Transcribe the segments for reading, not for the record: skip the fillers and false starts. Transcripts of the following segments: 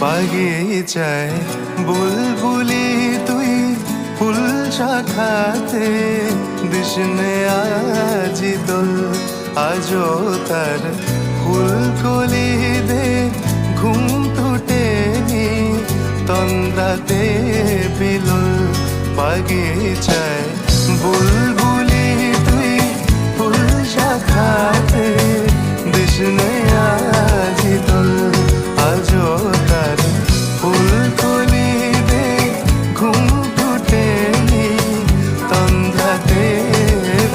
বাগিচায় বুলবুলি তুই ফুল শাখাতে দিশনে আজি দোল আজো তার ফুলকলি দে ঘুম টুটেনি তন্দ্রাতে বিলুল বাগিচায় বুলবুলি তুই ফুল শাখাতে দিশনে আজি দোল আজো তার ফুলকলি দে ঘুম টুটেনি তন্দ্রাতে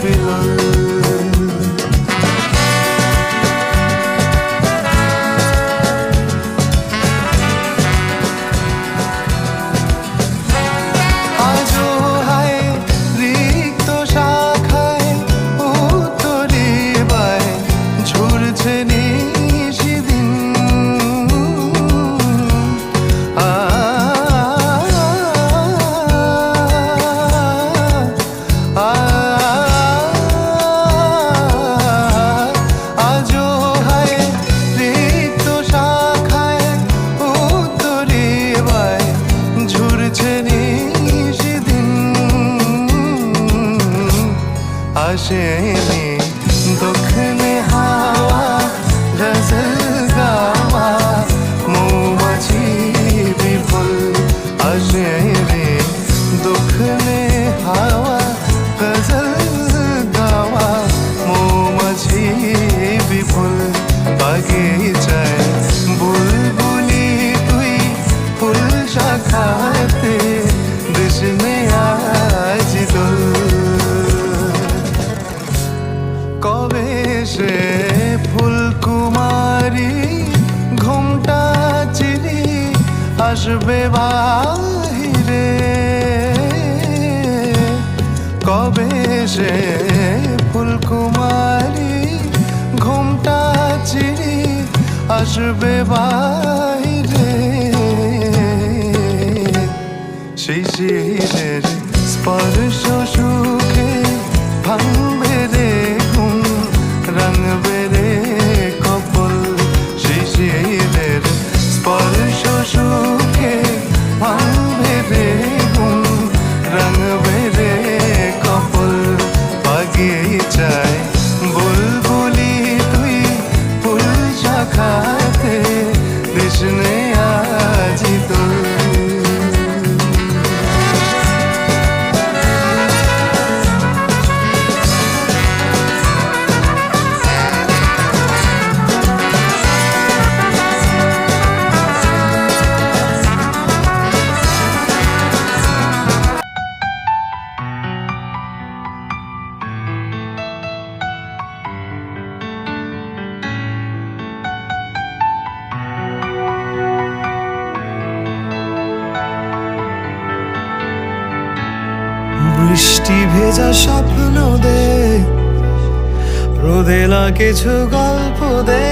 বিলুল আসেনি দক্ষিণে হাওয়া গজল গাওয়া মৌমাছি বিপুল আসেনি দক্ষিণে হাওয়া গজল গাওয়া মৌমাছি বিপুল বাগিচায় বুলবুলি তুই ফুল শাখাতে দিশনে আজ দোল কবে সে ফুলকুমারী ঘুমটা চিরি আসবে বাহিরে কবে সে ফুলকুমারী ঘুমটা চিরি আসবে বাহিরে শিশিরের স্পর্শ সুখে ভাঙবে রে ঘুম রাঙবে রে কপল শিশিরের স্পর্শ সুখে ভাঙবে রে ঘুম রাঙবে রে কপল বাগিচায় বুলবুলি তুই ফুল শাখাতে দিশনে আজি দোল বৃষ্টি ভেজা স্বপ্ন দে রোদেলা কিছু গল্প দে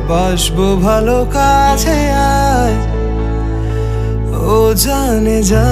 বাসবো ভালো কাছে আয় ও জানে যা